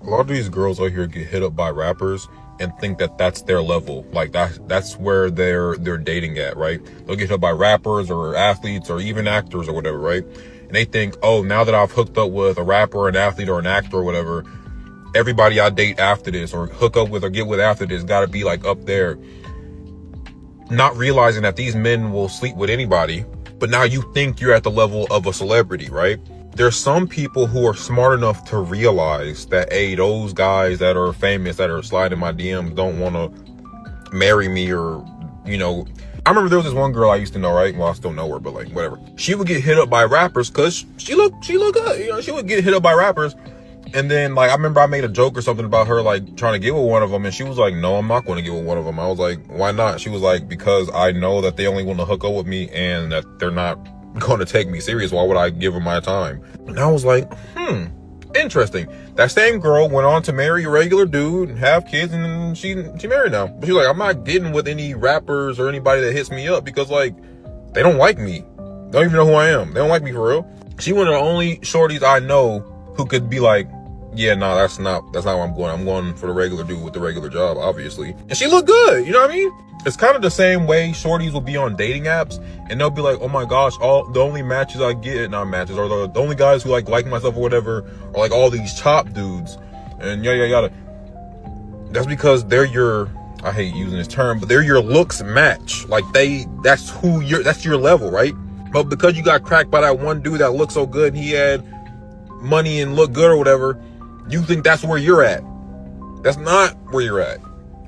A lot of these girls out here get hit up by rappers and think that that's their level. Like that's where they're dating at, right? They'll get hit up by rappers or athletes or even actors or whatever, right? And they think, oh, now that I've hooked up with a rapper, an athlete, or an actor or whatever, everybody I date after this or hook up with or get with after this gotta be like up there. Not realizing that these men will sleep with anybody, but now you think you're at the level of a celebrity, right? There's some people who are smart enough to realize that, hey, those guys that are famous, that are sliding my DMs don't want to marry me or, you know. I remember there was this one girl I used to know, right? Well, I still know her, but like, whatever. She would get hit up by rappers because she looked good. You know, she would get hit up by rappers. And then, like, I remember I made a joke or something about her, like, trying to get with one of them. And she was like, no, I'm not going to get with one of them. I was like, why not? She was like, because I know that they only want to hook up with me and that they're not going to take me serious. Why would I give them my time? And I was like, interesting. That same girl went on to marry a regular dude and have kids, and she married now. But she's like, I'm not getting with any rappers or anybody that hits me up because, like, they don't like me. They don't even know who I am. They don't like me for real. She one of the only shorties I know who could be like, yeah, no, that's not where I'm going. I'm going for the regular dude with the regular job, obviously. And she looked good, you know what I mean? It's kind of the same way shorties will be on dating apps and they'll be like, oh my gosh, the only matches I get, not matches, or the only guys who like myself or whatever, are like all these chop dudes and yada yada. That's because they're your, I hate using this term, but they're your looks match. Like that's your level, right? But because you got cracked by that one dude that looked so good, he had money and looked good or whatever, you think that's where you're at. That's not where you're at.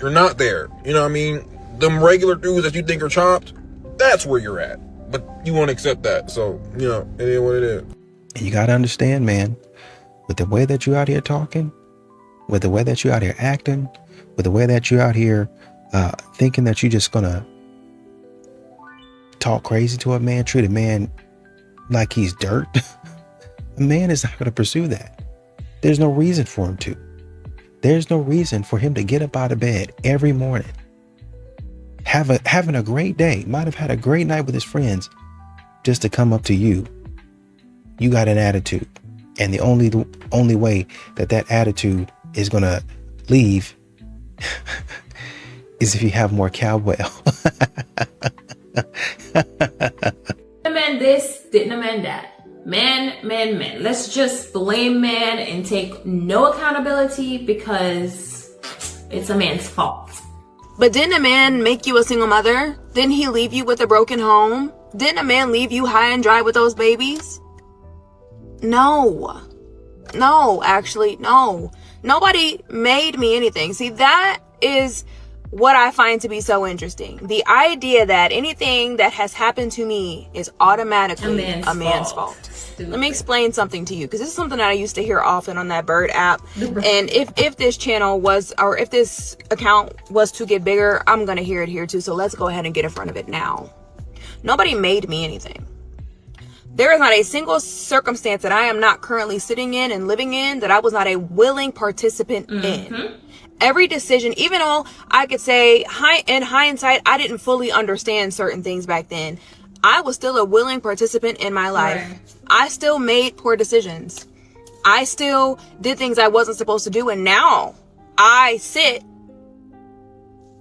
You're not there. You know what I mean? Them regular dudes that you think are chopped, that's where you're at. But you won't accept that. So, you know, it is what it is. And you got to understand, man, with the way that you out here talking, with the way that you out here acting, with the way that you out here thinking that you're just going to talk crazy to a man, treat a man like he's dirt, a man is not going to pursue that. There's no reason for him to. There's no reason for him to get up out of bed every morning, having a great day, might have had a great night with his friends, just to come up to you. You got an attitude. And the only way that attitude is going to leave is if you have more cowbell. Man this, didn't amend that. Man. Let's just blame man and take no accountability because it's a man's fault. But didn't a man make you a single mother? Didn't he leave you with a broken home? Didn't a man leave you high and dry with those babies? No, actually, no. Nobody made me anything. See, that is what I find to be so interesting. The idea that anything that has happened to me is automatically a man's fault. Let me explain something to you, because this is something that I used to hear often on that Bird app. And if this channel was, or if this account was to get bigger, I'm going to hear it here too. So let's go ahead and get in front of it now. Nobody made me anything. There is not a single circumstance that I am not currently sitting in and living in that I was not a willing participant in. Every decision, even though I could say in hindsight, I didn't fully understand certain things back then, I was still a willing participant in my life. Right. I still made poor decisions. I still did things I wasn't supposed to do. And now I sit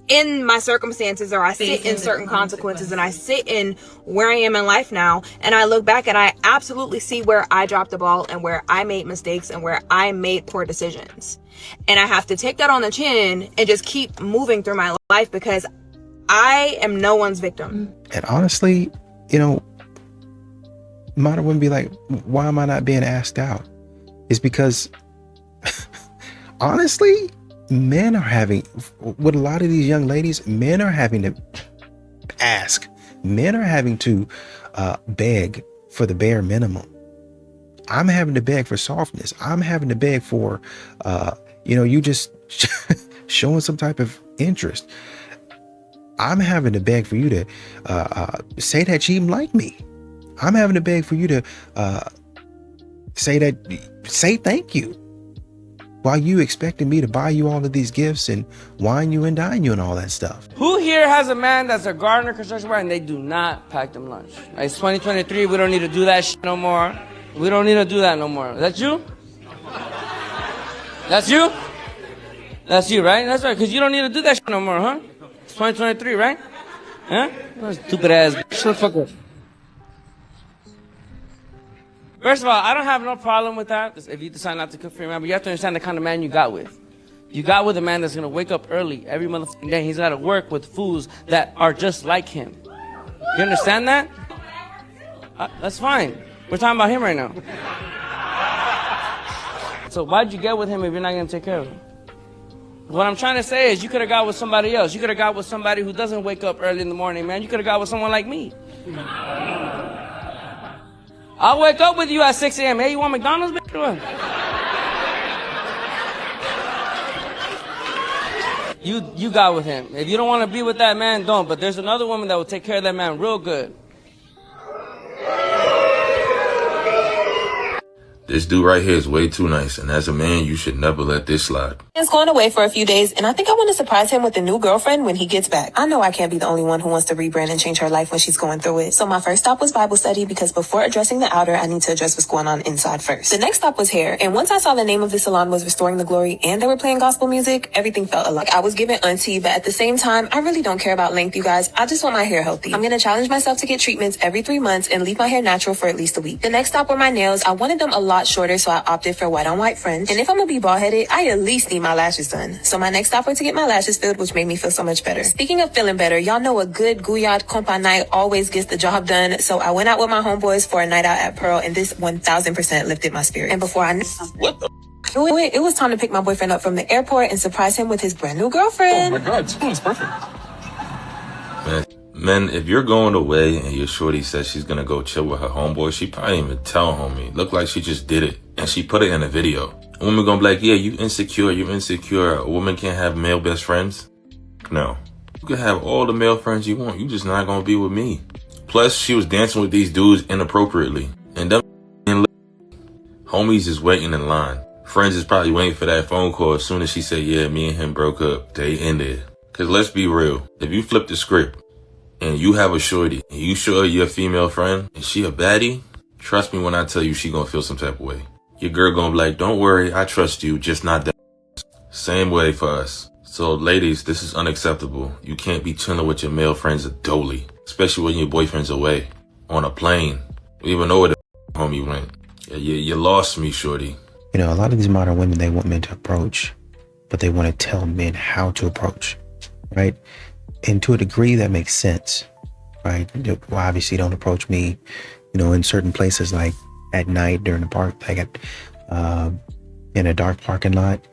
in my circumstances, or I sit in certain consequences, and I sit in where I am in life now. And I look back and I absolutely see where I dropped the ball and where I made mistakes and where I made poor decisions. And I have to take that on the chin and just keep moving through my life, because I am no one's victim. And honestly, you know, Mata wouldn't be like, why am I not being asked out? It's because honestly, men are having, with a lot of these young ladies, men are having to ask. Men are having to beg for the bare minimum. I'm having to beg for softness. I'm having to beg for, you just showing some type of interest. I'm having to beg for you to say that you even like me. I'm having to beg for you to say thank you, while you expecting me to buy you all of these gifts and wine you and dine you and all that stuff. Who here has a man that's a gardener, construction worker, and they do not pack them lunch? Like, it's 2023, we don't need to do that shit no more. We don't need to do that no more. Is that you? That's you? That's you, right? That's right, because you don't need to do that shit no more, huh? It's 2023, right? Huh? Stupid ass. Shut the fuck up. First of all, I don't have no problem with that if you decide not to cook for your man, but you have to understand the kind of man you got with. You got with a man that's gonna wake up early every motherfucking day. He's gotta work with fools that are just like him. You understand that? That's fine. We're talking about him right now. So why'd you get with him if you're not gonna take care of him? What I'm trying to say is you could have got with somebody else. You could have got with somebody who doesn't wake up early in the morning, man. You could have got with someone like me. I'll wake up with you at 6 a.m. Hey, you want McDonald's, bitch, or what? You got with him. If you don't want to be with that man, don't. But there's another woman that will take care of that man real good. This dude right here is way too nice, and as a man, you should never let this slide. He's going away for a few days, and I think I want to surprise him with a new girlfriend when he gets back. I know I can't be the only one who wants to rebrand and change her life when she's going through it. So my first stop was Bible study, because before addressing the outer, I need to address what's going on inside first. The next stop was hair, and once I saw the name of the salon was Restoring the Glory and they were playing gospel music, everything felt alike. I was given auntie, but at the same time, I really don't care about length, you guys. I just want my hair healthy. I'm gonna challenge myself to get treatments every 3 months and leave my hair natural for at least a week. The next stop were my nails. I wanted them a lot shorter, so I opted for white on white fringe. And if I'm gonna be bald headed, I at least need my lashes done. So my next stop was to get my lashes filled, which made me feel so much better. Speaking of feeling better, y'all know a good Gouillard compa night always gets the job done. So I went out with my homeboys for a night out at Pearl, and this 1000% lifted my spirit. And before I knew it was time to pick my boyfriend up from the airport and surprise him with his brand new girlfriend. Oh my God, it's perfect. Man, if you're going away and your shorty says she's gonna go chill with her homeboy, she probably didn't even tell homie. Look like she just did it, and she put it in a video. A woman gonna be like, yeah, you insecure. A woman can't have male best friends? No. You can have all the male friends you want. You just not gonna be with me. Plus, she was dancing with these dudes inappropriately. And them homies is waiting in line. Friends is probably waiting for that phone call as soon as she said, yeah, me and him broke up. They ended. Cause let's be real. If you flip the script and you have a shorty and you show her your female friend and she a baddie, trust me when I tell you she gonna feel some type of way. Your girl gonna be like, don't worry, I trust you, just not that. Same way for us. So ladies, this is unacceptable. You can't be chilling with your male friends at Dolly, especially when your boyfriend's away, on a plane. We even know where the homie went. Yeah, you lost me, shorty. You know, a lot of these modern women, they want men to approach, but they want to tell men how to approach, right? And to a degree that makes sense, right? Well, obviously don't approach me, you know, in certain places, like at night during the park, like at, in a dark parking lot,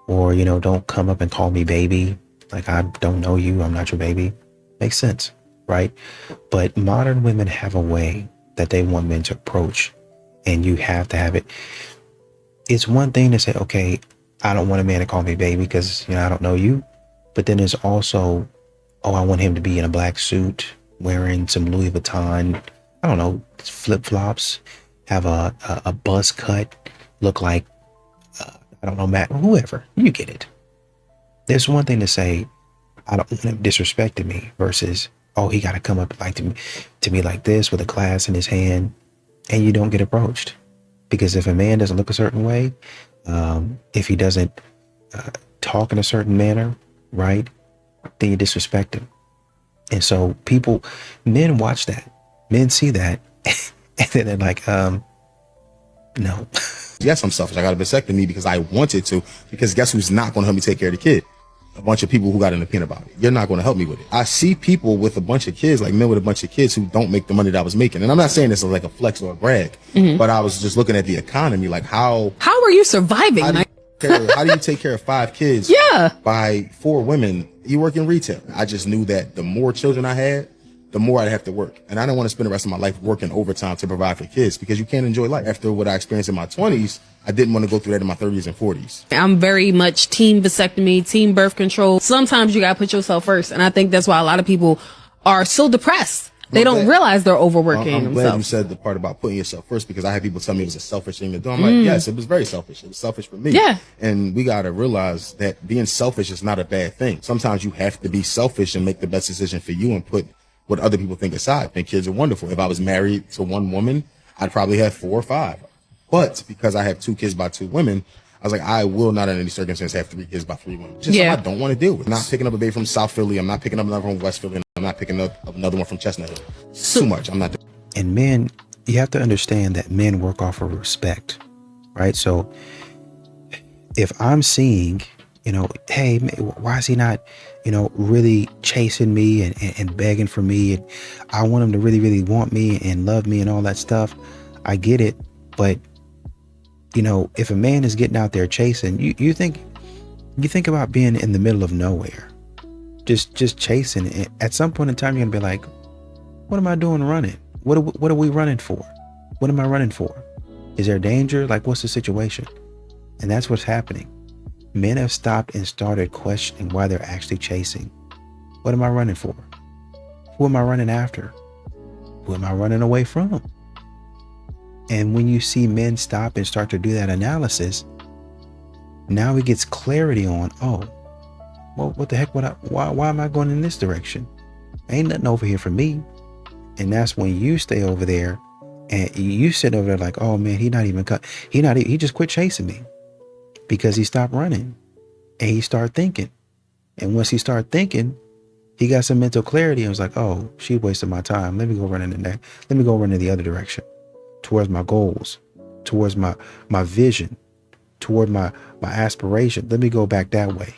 or, you know, don't come up and call me baby. Like, I don't know you. I'm not your baby. Makes sense, right? But modern women have a way that they want men to approach, and you have to have it. It's one thing to say, okay, I don't want a man to call me baby because, you know, I don't know you. But then there's also, oh, I want him to be in a black suit, wearing some Louis Vuitton, I don't know, flip-flops, have a buzz cut, look like, I don't know, Matt, whoever, you get it. There's one thing to say, I don't want him disrespecting me, versus, oh, he got to come up like to me like this with a glass in his hand, and you don't get approached. Because if a man doesn't look a certain way, if he doesn't talk in a certain manner, right, then you disrespect him. And so men watch that, men see that, and then they're like, no. Yes, I'm selfish. I got a vasectomy because I wanted to, because guess who's not going to help me take care of the kid? A bunch of people who got an opinion about it. You're not going to help me with it. I see people with a bunch of kids, like men with a bunch of kids who don't make the money that I was making. And I'm not saying this is like a flex or a brag, but I was just looking at the economy, like how are you surviving? How do you take care of 5 kids by 4 women? You work in retail. I just knew that the more children I had, the more I'd have to work. And I didn't want to spend the rest of my life working overtime to provide for kids, because you can't enjoy life. After what I experienced in my 20s, I didn't want to go through that in my 30s and 40s. I'm very much team vasectomy, team birth control. Sometimes you got to put yourself first. And I think that's why a lot of people are so depressed. They don't realize they're overworking I'm themselves. glad you said the part about putting yourself first, because I had people tell me it was a selfish thing to do. I'm like, yes, it was very selfish. It was selfish for me. Yeah. And we got to realize that being selfish is not a bad thing. Sometimes you have to be selfish and make the best decision for you and put what other people think aside. I think kids are wonderful. If I was married to one woman, I'd probably have 4 or 5. But because I have 2 kids by 2 women, I was like, I will not in any circumstance have 3 kids by 3 women. Just Yeah. something I don't want to deal with. I'm not picking up a baby from South Philly. I'm not picking up another one from West Philly. I'm not picking up another one from Chestnut Hill. It's too much. I'm not doing it. And men, you have to understand that men work off of respect, right? So if I'm seeing, hey, why is he not, really chasing me and begging for me? And I want him to really, really want me and love me and all that stuff. I get it. But, if a man is getting out there chasing, you think about being in the middle of nowhere, just chasing. And at some point in time, you're going to be like, what am I doing running? What are we running for? What am I running for? Is there danger? Like, what's the situation? And that's what's happening. Men have stopped and started questioning why they're actually chasing. What am I running for? Who am I running after? Who am I running away from? And when you see men stop and start to do that analysis, now it gets clarity on, well, what the heck? Why am I going in this direction? Ain't nothing over here for me. And that's when you stay over there and you sit over there like, oh man, he just quit chasing me because he stopped running and he started thinking. And once he started thinking, he got some mental clarity and was like, oh, she wasted my time. Let me go run in there. Let me go run in the other direction towards my goals, towards my vision, toward my aspiration. Let me go back that way.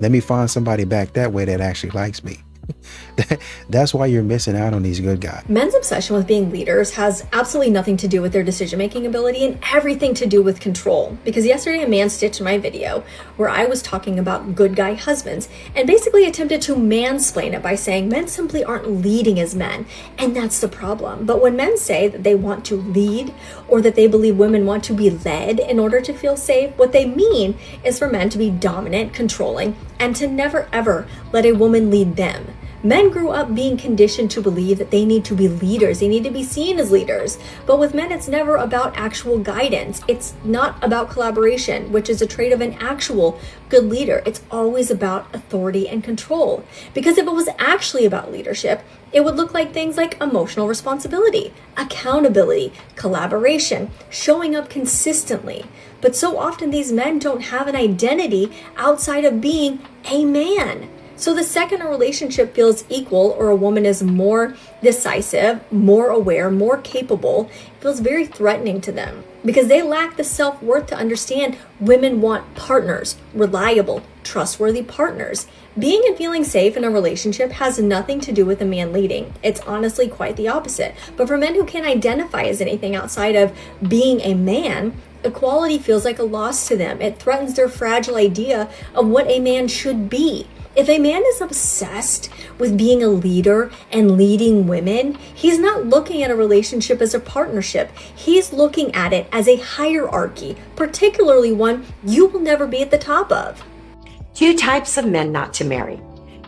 Let me find somebody back that way that actually likes me. That's why you're missing out on these good guys. Men's obsession with being leaders has absolutely nothing to do with their decision-making ability and everything to do with control. Because yesterday a man stitched my video where I was talking about good guy husbands and basically attempted to mansplain it by saying men simply aren't leading as men, and that's the problem. But when men say that they want to lead or that they believe women want to be led in order to feel safe, what they mean is for men to be dominant, controlling, and to never ever let a woman lead them. Men grew up being conditioned to believe that they need to be leaders. They need to be seen as leaders. But with men, it's never about actual guidance. It's not about collaboration, which is a trait of an actual good leader. It's always about authority and control. Because if it was actually about leadership, it would look like things like emotional responsibility, accountability, collaboration, showing up consistently. But so often these men don't have an identity outside of being a man. So the second a relationship feels equal or a woman is more decisive, more aware, more capable, it feels very threatening to them because they lack the self-worth to understand women want partners, reliable, trustworthy partners. Being and feeling safe in a relationship has nothing to do with a man leading. It's honestly quite the opposite. But for men who can't identify as anything outside of being a man, equality feels like a loss to them. It threatens their fragile idea of what a man should be. If a man is obsessed with being a leader and leading women, he's not looking at a relationship as a partnership. He's looking at it as a hierarchy, particularly one you will never be at the top of. 2 types of men not to marry.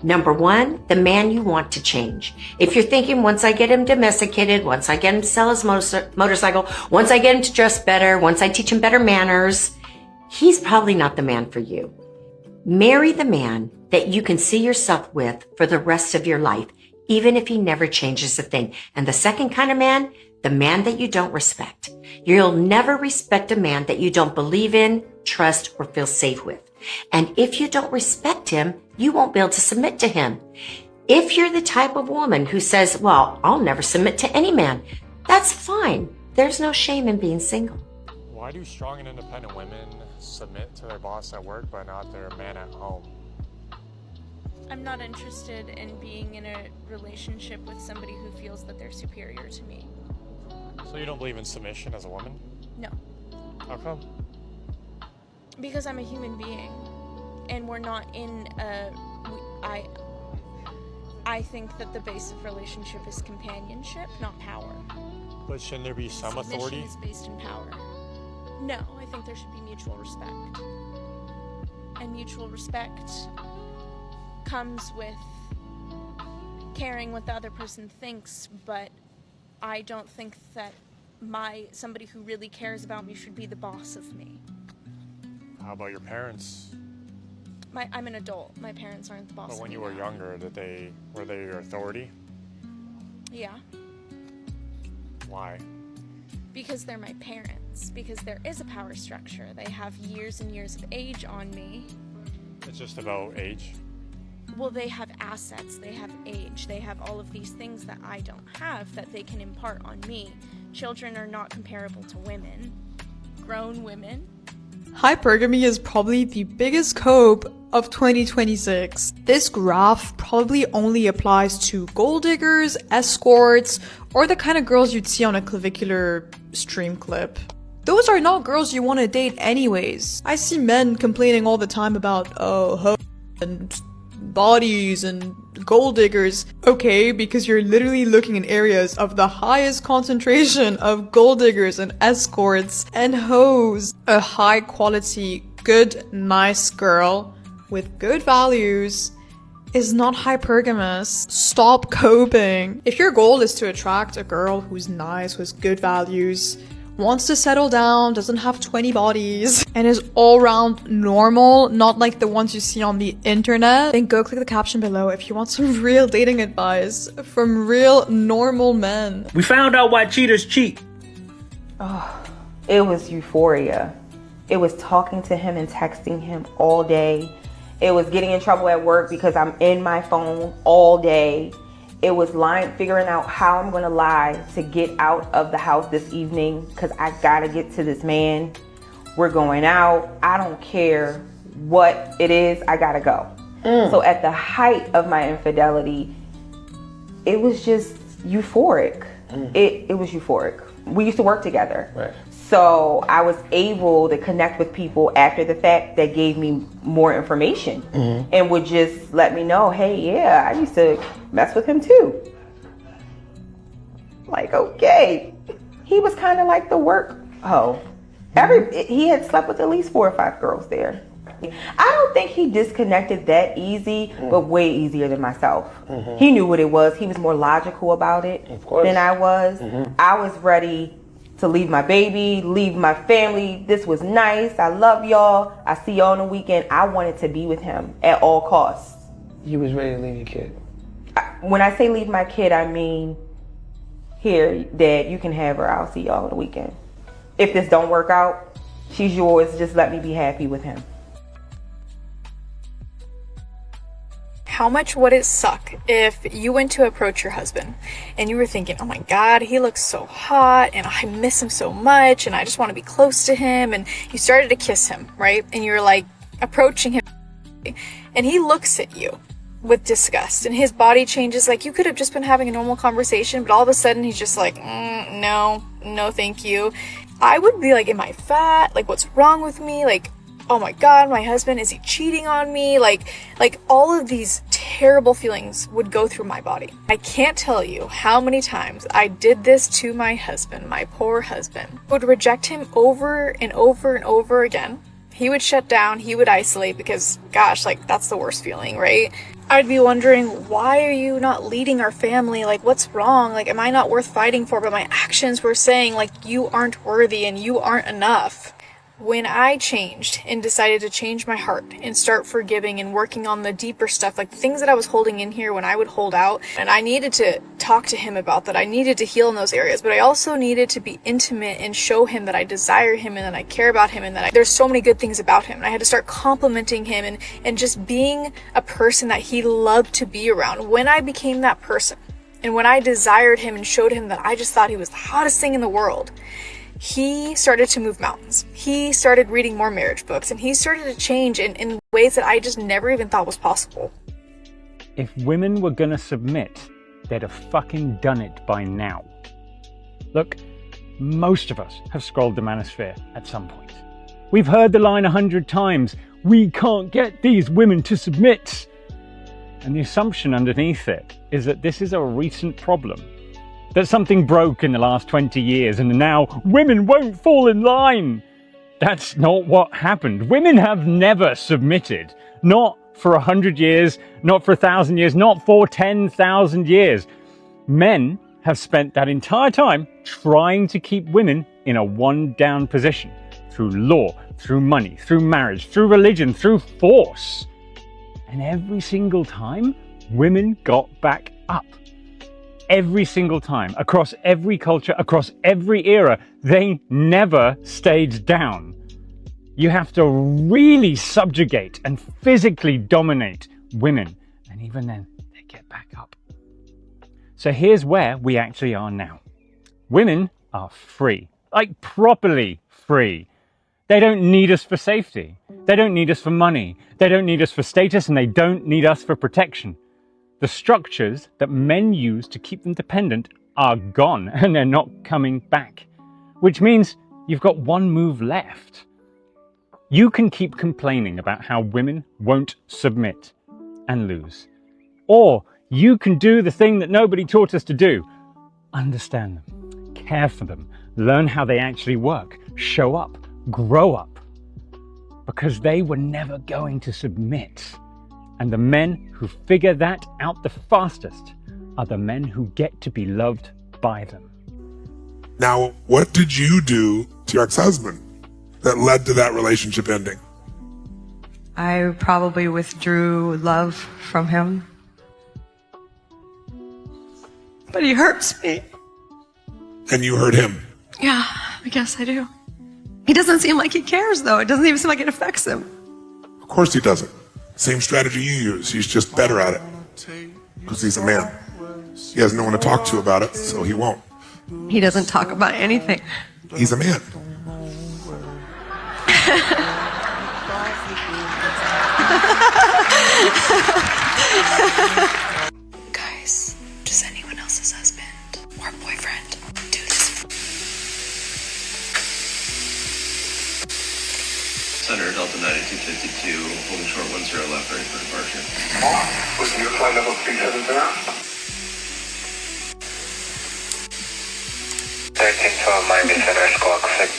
Number 1, the man you want to change. If you're thinking, once I get him domesticated, once I get him to sell his motorcycle, once I get him to dress better, once I teach him better manners, he's probably not the man for you. Marry the man that you can see yourself with for the rest of your life, even if he never changes a thing. And the second kind of man, the man that you don't respect. You'll never respect a man that you don't believe in, trust, or feel safe with. And if you don't respect him, you won't be able to submit to him. If you're the type of woman who says, well, I'll never submit to any man, that's fine. There's no shame in being single. Why do strong and independent women submit to their boss at work but not their man at home? I'm not interested in being in a relationship with somebody who feels that they're superior to me. So you don't believe in submission as a woman? No. How come? Because I'm a human being, and we're not in a... I think that the base of relationship is companionship, not power. But shouldn't there be some authority? Submission is based in power. No, I think there should be mutual respect. And mutual respect comes with caring what the other person thinks, but I don't think that somebody who really cares about me should be the boss of me. How about your parents? I'm an adult. My parents aren't the boss of me. But when you were younger, were they your authority? Yeah. Why? Because they're my parents. It's because there is a power structure. They have years and years of age on me. It's just about age. Well, they have assets, they have age, they have all of these things that I don't have that they can impart on me. Children are not comparable to women. Grown women. Hypergamy is probably the biggest cope of 2026. This graph probably only applies to gold diggers, escorts, or the kind of girls you'd see on a clavicular stream clip. Those are not girls you want to date anyways. I see men complaining all the time about, hoes and bodies and gold diggers. Okay, because you're literally looking in areas of the highest concentration of gold diggers and escorts and hoes. A high quality, good, nice girl with good values is not hypergamous. Stop coping. If your goal is to attract a girl who's nice, who has good values, wants to settle down, doesn't have 20 bodies, and is all around normal, not like the ones you see on the internet, then go click the caption below if you want some real dating advice from real normal men. We found out why cheaters cheat. Oh, it was euphoria. It was talking to him and texting him all day. It was getting in trouble at work because I'm in my phone all day. It was figuring out how I'm gonna lie to get out of the house this evening because I gotta get to this man. We're going out. I don't care what it is, I gotta go. So at the height of my infidelity, it was just euphoric. It was euphoric. We used to work together. Right. So I was able to connect with people after the fact that gave me more information and would just let me know, hey, yeah, I used to mess with him too. Like, okay. He was kind of like the work hoe. He had slept with at least 4 or 5 girls there. I don't think he disconnected that easy, but way easier than myself. He knew what it was. He was more logical about it than I was. I was ready to leave my baby, leave my family. This was nice. I love y'all. I see y'all on the weekend. I wanted to be with him at all costs. You was ready to leave your kid? When I say leave my kid, I mean, here, Dad, you can have her. I'll see y'all on the weekend. If this don't work out, she's yours. Just let me be happy with him. How much would it suck if you went to approach your husband and you were thinking, oh my God, he looks so hot and I miss him so much and I just want to be close to him, and you started to kiss him, right? And you're like approaching him and he looks at you with disgust and his body changes. Like, you could have just been having a normal conversation, but all of a sudden he's just like, no, thank you. I would be like, am I fat? Like, what's wrong with me? Like, oh my God, my husband, is he cheating on me? Like all of these terrible feelings would go through my body. I can't tell you how many times I did this to my husband, my poor husband. I would reject him over and over and over again. He would shut down, he would isolate because, gosh, like, that's the worst feeling, right? I'd be wondering, why are you not leading our family? Like, what's wrong? Like, am I not worth fighting for? But my actions were saying, like, you aren't worthy and you aren't enough. When I changed and decided to change my heart and start forgiving and working on the deeper stuff, like the things that I was holding in here when I would hold out, and I needed to talk to him about that. I needed to heal in those areas, but I also needed to be intimate and show him that I desire him and that I care about him and that there's so many good things about him. And I had to start complimenting him and just being a person that he loved to be around. When I became that person and when I desired him and showed him that I just thought he was the hottest thing in the world, he started to move mountains. He started reading more marriage books, and he started to change in ways that I just never even thought was possible. If women were gonna submit, they'd have fucking done it by now. Look, most of us have scrolled the manosphere at some point. We've heard the line 100 times, we can't get these women to submit. And the assumption underneath it is that this is a recent problem. That something broke in the last 20 years and now women won't fall in line. That's not what happened. Women have never submitted. Not for 100 years, not for 1,000 years, not for 10,000 years. Men have spent that entire time trying to keep women in a one-down position. Through law, through money, through marriage, through religion, through force. And every single time, women got back up. every single time, across every culture, across every era, they never stayed down. You have to really subjugate and physically dominate women, and even then, they get back up. So here's where we actually are now. Women are free, like properly free. They don't need us for safety. They don't need us for money. They don't need us for status, and they don't need us for protection. The structures that men use to keep them dependent are gone, and they're not coming back. Which means you've got one move left. You can keep complaining about how women won't submit and lose. Or you can do the thing that nobody taught us to do. Understand them, care for them, learn how they actually work, show up, grow up. Because they were never going to submit. And the men who figure that out the fastest are the men who get to be loved by them. Now, what did you do to your ex-husband that led to that relationship ending? I probably withdrew love from him. But he hurts me. And you hurt him? Yeah, I guess I do. He doesn't seem like he cares, though. It doesn't even seem like it affects him. Of course he doesn't. Same strategy you use. He's just better at it. Because he's a man. He has no one to talk to about it, so he won't. He doesn't talk about anything. He's a man. Guys, does anyone else's husband or boyfriend do this? Center Delta 9252, holding short 10 left, ready for departure. Was your flight level 370? 1312 Miami Center, squawk 60.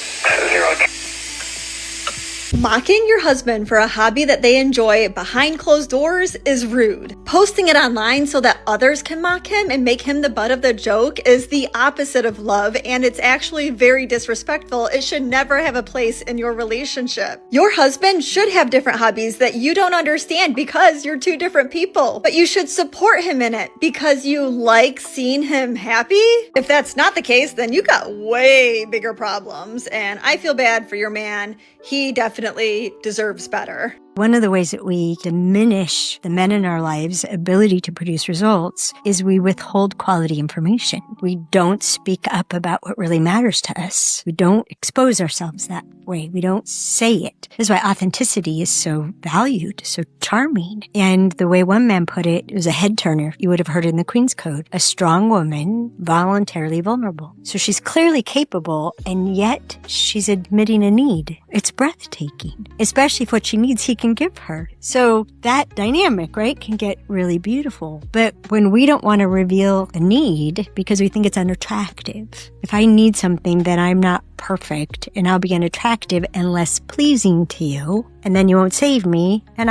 Mocking your husband for a hobby that they enjoy behind closed doors is rude. Posting it online so that others can mock him and make him the butt of the joke is the opposite of love, and it's actually very disrespectful. It should never have a place in your relationship. Your husband should have different hobbies that you don't understand because you're two different people, but you should support him in it because you like seeing him happy. If that's not the case, then you got way bigger problems, and I feel bad for your man. He definitely deserves better. One of the ways that we diminish the men in our lives' ability to produce results is we withhold quality information. We don't speak up about what really matters to us. We don't expose ourselves that way. We don't say it. This is why authenticity is so valued, so charming. And the way one man put it was a head turner. You would have heard it in the Queen's Code. A strong woman, voluntarily vulnerable. So she's clearly capable, and yet she's admitting a need. It's breathtaking, especially if what she needs he can give her. So that dynamic, right, can get really beautiful. But when we don't want to reveal a need because we think it's unattractive, if I need something, then I'm not perfect and I'll be unattractive and less pleasing to you, and then you won't save me and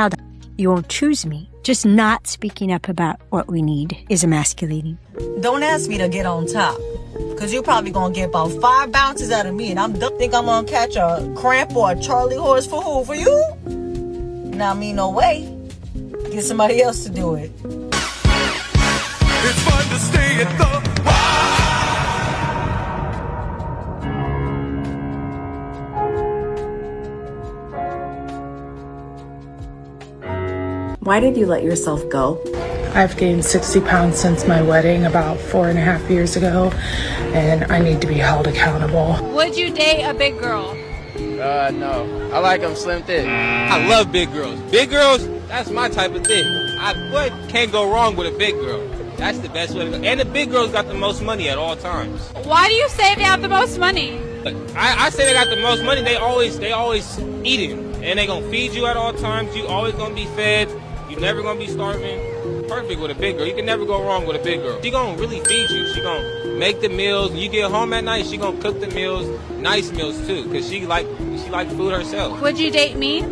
you won't choose me. Just not speaking up about what we need is emasculating. Don't ask me to get on top, because you're probably going to get about 5 bounces out of me, and think I'm going to catch a cramp or a Charlie horse for who? For you? Now, me, no way. Get somebody else to do it. It's fun to stay at the Why did you let yourself go? I've gained 60 pounds since my wedding about 4.5 years ago, and I need to be held accountable. Would you date a big girl? No. I like them slim thick. I love big girls. Big girls, that's my type of thing. What can't go wrong with a big girl? That's the best way to go. And the big girls got the most money at all times. Why do you say they have the most money? I say they got the most money. They always eating, and they gonna feed you at all times. You always gonna be fed. You never gonna be starving. Perfect with a big girl. You can never go wrong with a big girl. She gonna really feed you. She gonna make the meals. When you get home at night, she gonna cook the meals, nice meals too, cause she like food herself. Would you date me?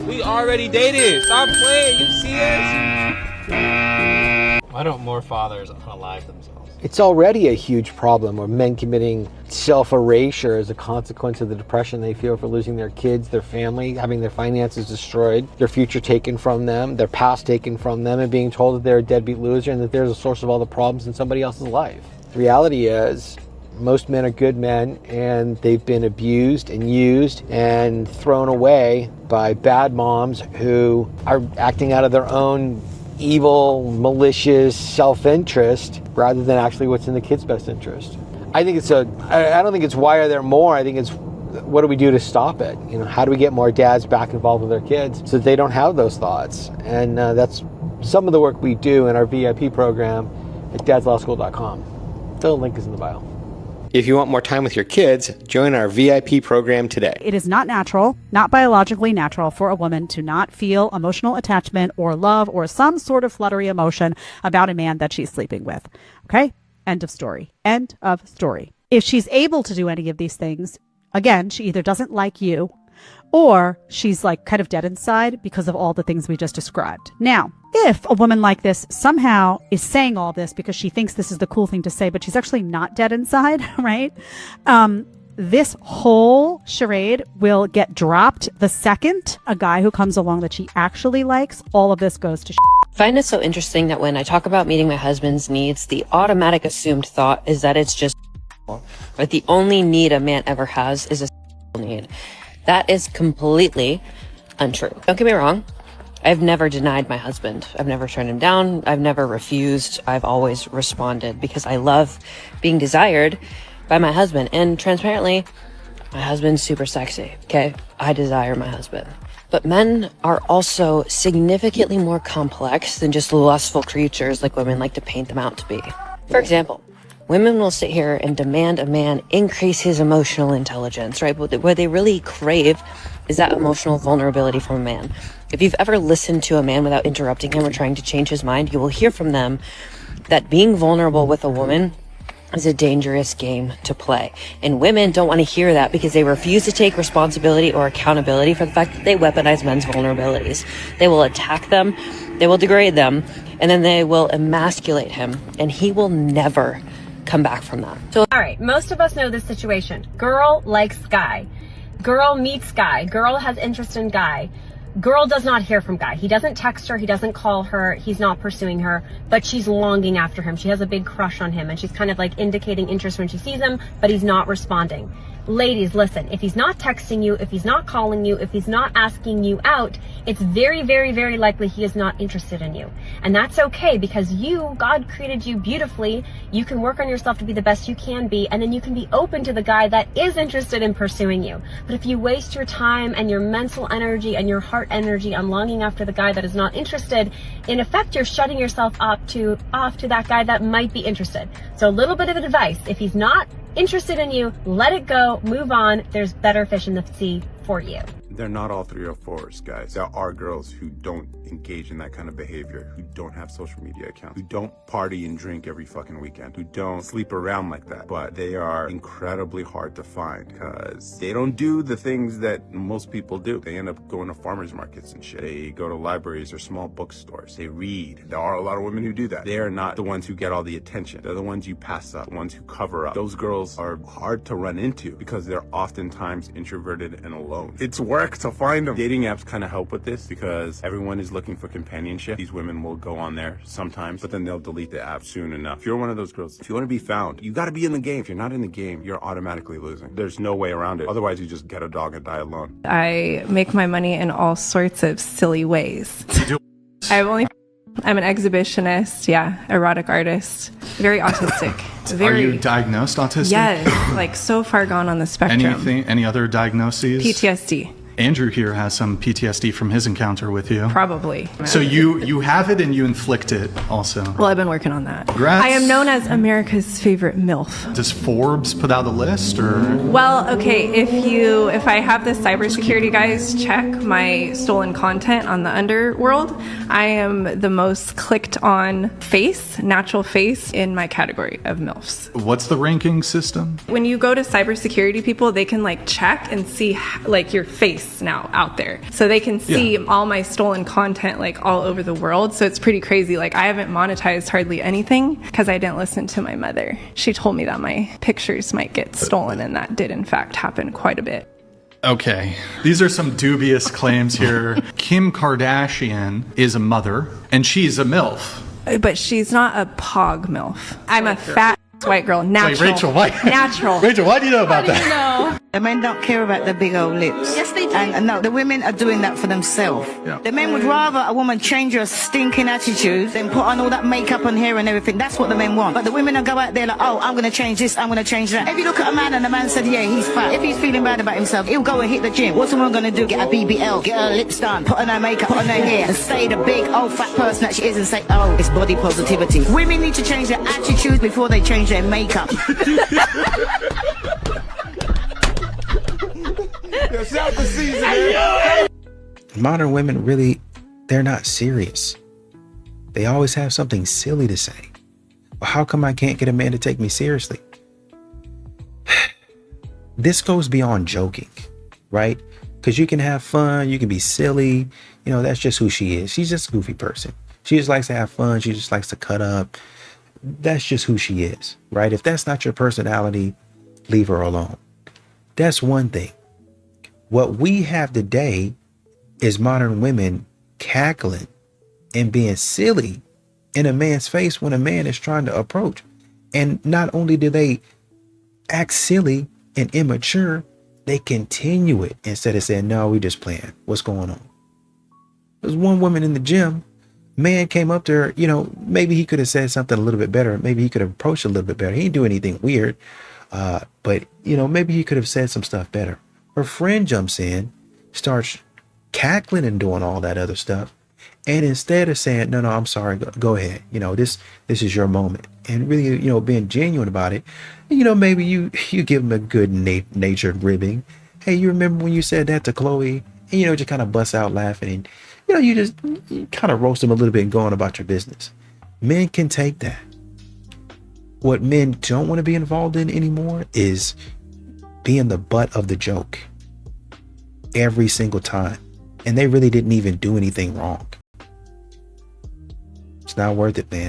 We already dated. Stop playing. You see us? Why don't more fathers unalive themselves? It's already a huge problem of men committing self-erasure as a consequence of the depression they feel for losing their kids, their family, having their finances destroyed, their future taken from them, their past taken from them, and being told that they're a deadbeat loser and that they're the source of all the problems in somebody else's life. The reality is, most men are good men, and they've been abused and used and thrown away by bad moms who are acting out of their own evil, malicious self-interest rather than actually what's in the kid's best interest. I don't think it's why are there more, I think it's what do we do to stop it? You know, how do we get more dads back involved with their kids so that they don't have those thoughts? And that's some of the work we do in our VIP program at dadslawschool.com. The link is in the bio. If you want more time with your kids, join our VIP program today. It is not natural, not biologically natural for a woman to not feel emotional attachment or love or some sort of fluttery emotion about a man that she's sleeping with. Okay? End of story. End of story. If she's able to do any of these things, again, she either doesn't like you or she's like kind of dead inside because of all the things we just described. Now, if a woman like this somehow is saying all this because she thinks this is the cool thing to say, but she's actually not dead inside, right? This whole charade will get dropped the second a guy who comes along that she actually likes. All of this goes to I find it so interesting that when I talk about meeting my husband's needs, the automatic assumed thought is that it's just but the only need a man ever has is a need. That is completely untrue. Don't get me wrong. I've never denied my husband. I've never turned him down. I've never refused. I've always responded because I love being desired by my husband. And transparently, my husband's super sexy, okay? I desire my husband. But men are also significantly more complex than just lustful creatures like women like to paint them out to be. For example, women will sit here and demand a man increase his emotional intelligence, right? But what they really crave is that emotional vulnerability from a man. If you've ever listened to a man without interrupting him or trying to change his mind, you will hear from them that being vulnerable with a woman is a dangerous game to play. And women don't want to hear that because they refuse to take responsibility or accountability for the fact that they weaponize men's vulnerabilities. They will attack them, they will degrade them, and then they will emasculate him, and he will never come back from that. So, all right, most of us know this situation. Girl likes guy. Girl meets guy. Girl has interest in guy. Girl does not hear from guy. He doesn't text her. He doesn't call her. He's not pursuing her, but she's longing after him. She has a big crush on him, and she's kind of like indicating interest when she sees him, but he's not responding. Ladies, listen, if he's not texting you, if he's not calling you, if he's not asking you out, it's very, very, very likely he is not interested in you. And that's okay because God created you beautifully. You can work on yourself to be the best you can be, and then you can be open to the guy that is interested in pursuing you. But if you waste your time and your mental energy and your heart energy on longing after the guy that is not interested, in effect, you're shutting yourself off to that guy that might be interested. So a little bit of advice, if he's not interested in you, let it go, move on. There's better fish in the sea for you. They're not all 304s, guys. There are girls who don't engage in that kind of behavior, who don't have social media accounts, who don't party and drink every fucking weekend, who don't sleep around like that. But they are incredibly hard to find because they don't do the things that most people do. They end up going to farmers markets and shit. They go to libraries or small bookstores. They read. There are a lot of women who do that. They are not the ones who get all the attention. They're the ones you pass up, the ones who cover up. Those girls are hard to run into because they're oftentimes introverted and alone. It's work to find them. Dating apps kind of help with this because everyone is looking for companionship. These women will go on there sometimes, but then they'll delete the app soon enough. If you're one of those girls, if you want to be found, you got to be in the game. If you're not in the game, you're automatically losing. There's no way around it. Otherwise, you just get a dog and die alone. I make my money in all sorts of silly ways. I'm an exhibitionist, erotic artist, very autistic. Are you diagnosed autistic? Yes, like so far gone on the spectrum. Any other diagnoses? PTSD. Andrew here has some PTSD from his encounter with you. Probably. So you have it and you inflict it also. Well, I've been working on that. Congrats. I am known as America's favorite MILF. Does Forbes put out a list or? Well, okay, if I have the cybersecurity guys check my stolen content on the underworld, I am the most clicked on natural face in my category of MILFs. What's the ranking system? When you go to cybersecurity people, they can check and see your face face now out there. So they can see all my stolen content like all over the world. So it's pretty crazy. Like I haven't monetized hardly anything because I didn't listen to my mother. She told me that my pictures might get stolen, and that did in fact happen quite a bit. Okay, these are some dubious claims here. Kim Kardashian is a mother, and she's a MILF. But she's not a pog MILF. I'm a fat white girl, natural. Wait, Rachel, why? Natural. Rachel, why do you know about that? know? The men don't care about the big old lips. Yes, they do. And no, the women are doing that for themselves. Yeah. The men would rather a woman change her stinking attitude than put on all that makeup and hair and everything. That's what the men want. But the women will go out there like, oh, I'm going to change this, I'm going to change that. If you look at a man and the man said, yeah, he's fat. If he's feeling bad about himself, he'll go and hit the gym. What's the woman going to do? Get a BBL, get her lips done, put on her makeup, put on her hair, and stay the big old fat person that she is and say, oh, it's body positivity. Women need to change their attitude before they change their makeup. Modern women really, they're not serious. They always have something silly to say. Well, how come I can't get a man to take me seriously? This goes beyond joking, right? Because you can have fun, you can be silly. You know, that's just who she is. She's just a goofy person. She just likes to have fun. She just likes to cut up. That's just who she is, right? If that's not your personality, leave her alone. That's one thing. What we have today is modern women cackling and being silly in a man's face when a man is trying to approach. And not only do they act silly and immature, they continue it instead of saying, no, we just playing. What's going on? There's one woman in the gym. Man came up to her, you know, maybe he could have said something a little bit better. Maybe he could have approached a little bit better. He didn't do anything weird. But, you know, maybe he could have said some stuff better. Her friend jumps in, starts cackling and doing all that other stuff. And instead of saying, no, I'm sorry, go ahead. You know, this is your moment. And really, you know, being genuine about it. You know, maybe you give him a good natured ribbing. Hey, you remember when you said that to Chloe? And, you know, just kind of bust out laughing. And, you know, you kind of roast them a little bit and go on about your business. Men can take that. What men don't want to be involved in anymore is being the butt of the joke every single time. And they really didn't even do anything wrong. It's not worth it, man.